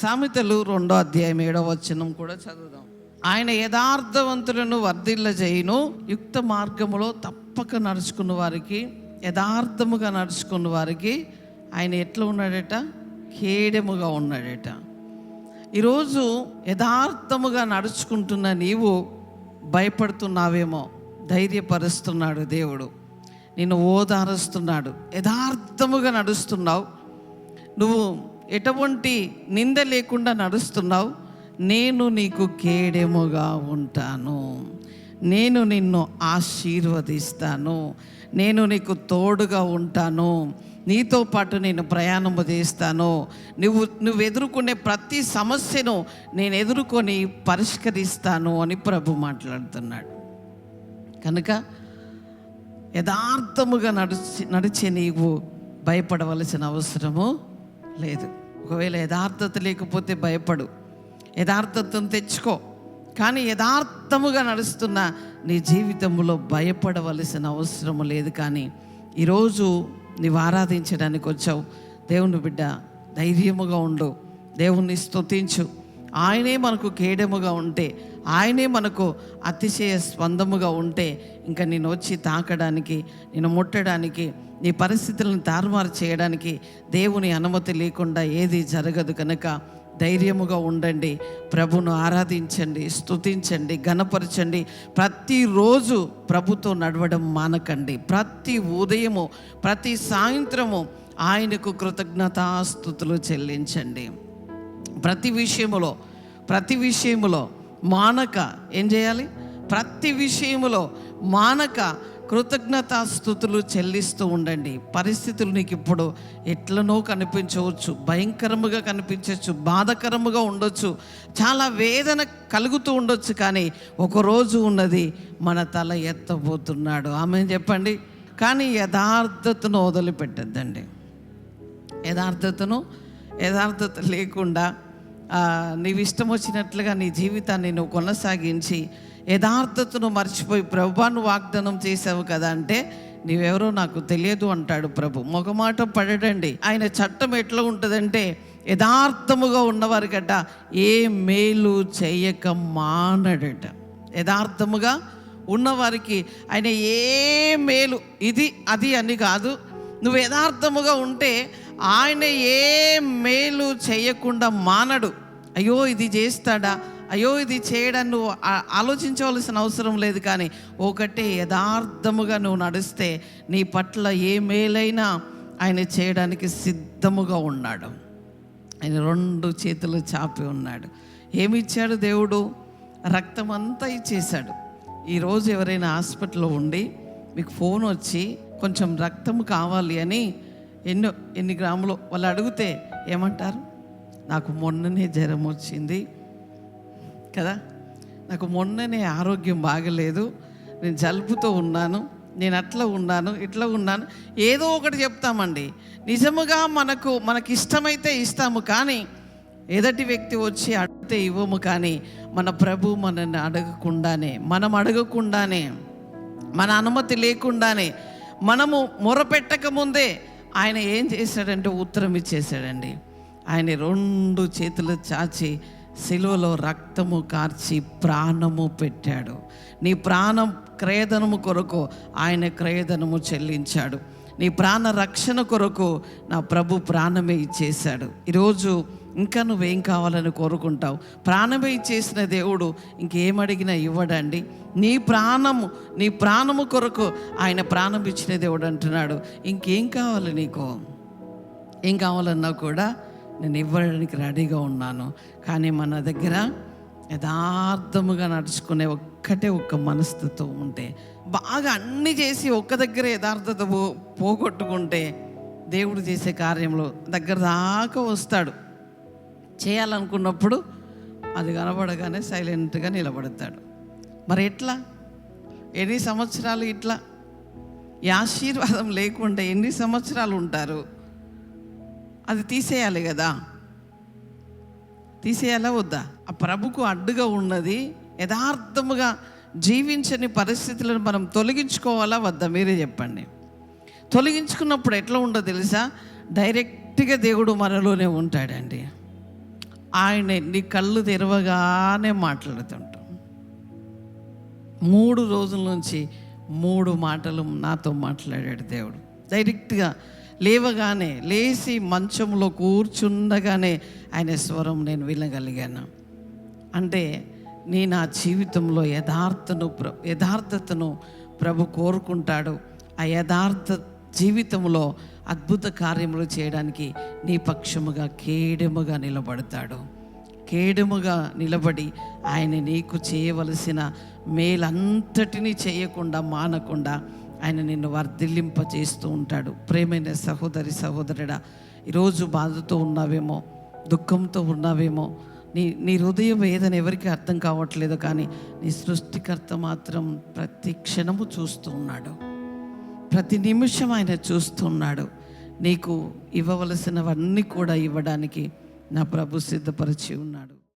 సామెతలు 2వ అధ్యాయం 7వ వచనం కూడా చదువుదాం. ఆయన యథార్థవంతులను వర్ధిల్లజేయును, యుక్త మార్గములో తప్పక నడుచుకున్న వారికి, యథార్థముగా నడుచుకున్న వారికి ఆయన ఎట్లా ఉన్నాడట? కేడెముగా ఉన్నాడట. ఈరోజు యథార్థముగా నడుచుకుంటున్న నీవు భయపడుతున్నావేమో, ధైర్యపరుస్తున్నాడు దేవుడు, నిన్ను ఓదారుస్తున్నాడు. యథార్థముగా నడుస్తున్నావు, నువ్వు ఎటువంటి నింద లేకుండా నడుస్తున్నావు. నేను నీకు కేడెముగా ఉంటాను, నేను నిన్ను ఆశీర్వదిస్తాను, నేను నీకు తోడుగా ఉంటాను, నీతో పాటు నేను ప్రయాణము చేస్తాను. నువ్వు ఎదుర్కొనే ప్రతి సమస్యను నేను ఎదుర్కొని పరిష్కరిస్తాను అని ప్రభు మాట్లాడుతున్నాడు. కనుక యథార్థముగా నడిచే నీవు భయపడవలసిన అవసరము లేదు. ఒకవేళ యథార్థత లేకపోతే భయపడు, యథార్థతను తెచ్చుకో. కానీ యథార్థముగా నడుస్తున్న నీ జీవితంలో భయపడవలసిన అవసరము లేదు. కానీ ఈరోజు నీవు ఆరాధించడానికి వచ్చావు. దేవుని బిడ్డ, ధైర్యముగా ఉండు, దేవుణ్ణి స్తుతించు. ఆయనే మనకు కేడెముగా ఉంటే, ఆయనే మనకు అతిశయ స్పందముగా ఉంటే, ఇంకా నేను వచ్చి తాకడానికి, నేను ముట్టడానికి, నీ పరిస్థితులను తారుమారు చేయడానికి దేవుని అనుమతి లేకుండా ఏది జరగదు. కనుక ధైర్యముగా ఉండండి, ప్రభును ఆరాధించండి, స్తుతించండి, ఘనపరచండి. ప్రతిరోజు ప్రభుతో నడవడం మానకండి. ప్రతి ఉదయము, ప్రతి సాయంత్రము ఆయనకు కృతజ్ఞతాస్తుతులు చెల్లించండి. ప్రతి విషయములో మానక ఏం చేయాలి? ప్రతి విషయములో మానక కృతజ్ఞతాస్తుతులు చెల్లిస్తూ ఉండండి. పరిస్థితులు నీకు ఇప్పుడు ఎట్లనో కనిపించవచ్చు, భయంకరముగా కనిపించవచ్చు, బాధకరముగా ఉండొచ్చు, చాలా వేదన కలుగుతూ ఉండొచ్చు. కానీ ఒకరోజు ఉన్నది, మన తల ఎత్తబోతున్నాడు. ఆమె చెప్పండి. కానీ యథార్థతను వదిలిపెట్టద్దండి. యథార్థత లేకుండా నీవు ఇష్టం వచ్చినట్లుగా నీ జీవితాన్ని నువ్వు కొనసాగించి యథార్థతను మర్చిపోయి, ప్రభువాను వాగ్దానం చేసావు కదా అంటే, నీవెవరో నాకు తెలియదు అంటాడు ప్రభు. మొగమాట పడడండి. ఆయన చట్టం ఎట్లా ఉంటుందంటే, యథార్థముగా ఉన్నవారికట ఏ మేలు చేయక మానడట. యథార్థముగా ఉన్నవారికి ఆయన ఏ మేలు, ఇది అది అని కాదు. నువ్వు యథార్థముగా ఉంటే ఆయన ఏ మేలు చేయకుండా మానడు. అయ్యో ఇది చేస్తాడా, అయ్యో ఇది చేయడాన్ని నువ్వు ఆలోచించవలసిన అవసరం లేదు. కానీ ఒకటే, యథార్థముగా నువ్వు నడిస్తే నీ పట్ల ఏ మేలైనా ఆయన చేయడానికి సిద్ధముగా ఉన్నాడు. ఆయన 2 చేతులు చాపి ఉన్నాడు. ఏమి ఇచ్చాడు దేవుడు? రక్తం అంతా ఇచ్చేశాడు. ఈరోజు ఎవరైనా హాస్పిటల్లో ఉండి మీకు ఫోన్ వచ్చి కొంచెం రక్తము కావాలి అని ఎన్ని గ్రాములు వాళ్ళు అడిగితే ఏమంటారు? నాకు మొన్ననే జ్వరం వచ్చింది కదా, నాకు మొన్ననే ఆరోగ్యం బాగలేదు, నేను జలుబుతో ఉన్నాను, నేను అట్లా ఉన్నాను, ఇట్లా ఉన్నాను, ఏదో ఒకటి చెప్తామండి. నిజముగా మనకి ఇష్టమైతే ఇస్తాము, కానీ ఎదటి వ్యక్తి వచ్చి అడిగితే ఇవ్వము. కానీ మన ప్రభు మనల్ని మనం అడగకుండానే, మన అనుమతి లేకుండానే, మనము మొరపెట్టక ముందే ఆయన ఏం చేశాడంటే ఉత్తరం ఇచ్చేసాడండి. ఆయన 2 చేతులు చాచి సిలువలో రక్తము కార్చి ప్రాణము పెట్టాడు. నీ ప్రాణం క్రయధనము కొరకు ఆయన క్రయధనము చెల్లించాడు. నీ ప్రాణ రక్షణ కొరకు నా ప్రభు ప్రాణమే ఇచ్చేశాడు. ఈరోజు ఇంకా నువ్వేం కావాలని కోరుకుంటావు? ప్రాణమే ఇచ్చేసిన దేవుడు ఇంకేమడిగినా ఇవ్వడండి. నీ ప్రాణము కొరకు ఆయన ప్రాణం ఇచ్చిన దేవుడు అంటున్నాడు, ఇంకేం కావాలి నీకు? ఏం కావాలన్నా కూడా నేను ఇవ్వడానికి రెడీగా ఉన్నాను. కానీ మన దగ్గర యథార్థముగా నడుచుకునే ఒక్క మనస్తత్వం ఉంటే, బాగా అన్నీ చేసి ఒక్క దగ్గర యథార్థత పోగొట్టుకుంటే దేవుడు చేసే కార్యంలో దగ్గర దాకా వస్తాడు. చేయాలనుకున్నప్పుడు అది కనబడగానే సైలెంట్గా నిలబడతాడు. మరి ఎట్లా? ఎన్ని సంవత్సరాలు ఇట్లా ఈ ఆశీర్వాదం లేకుండా ఎన్ని సంవత్సరాలు ఉంటారు? అది తీసేయాలి కదా, తీసేయాలా వద్దా? ఆ ప్రభుకు అడ్డుగా ఉన్నది యథార్థముగా జీవించని పరిస్థితులను మనం తొలగించుకోవాలా వద్దా? మీరే చెప్పండి. తొలగించుకున్నప్పుడు ఎట్లా ఉండదో తెలుసా? డైరెక్ట్గా దేవుడు మనలోనే ఉంటాడండి. ఆయన నీ కళ్ళు తెరవగానే మాట్లాడుతుంటాం. 3 రోజుల నుంచి 3 మాటలు నాతో మాట్లాడాడు దేవుడు. డైరెక్ట్గా లేవగానే, లేచి మంచంలో కూర్చుండగానే ఆయన స్వరం నేను వినగలిగాను. అంటే నా జీవితంలో యథార్థతను ప్రభు కోరుకుంటాడు. ఆ యథార్థ జీవితంలో అద్భుత కార్యములు చేయడానికి నీ పక్షముగా కేడెముగా నిలబడతాడు. కేడెముగా నిలబడి ఆయన నీకు చేయవలసిన మేలంతటినీ చేయకుండా మానకుండా ఆయన నిన్ను వర్ధిల్లింపజేస్తూ ఉంటాడు. ప్రేమైన సహోదరి సహోదరుడా, ఈరోజు బాధతో ఉన్నావేమో, దుఃఖంతో ఉన్నావేమో, నీ హృదయ వేదన ఎవరికి అర్థం కావట్లేదు, కానీ నీ సృష్టికర్త మాత్రం ప్రతి క్షణము చూస్తూ ఉన్నాడు. ప్రతి నిమిషం ఆయన చూస్తున్నాడు. నీకు ఇవ్వవలసినవన్నీ కూడా ఇవ్వడానికి నా ప్రభు సిద్ధపరిచి ఉన్నాడు.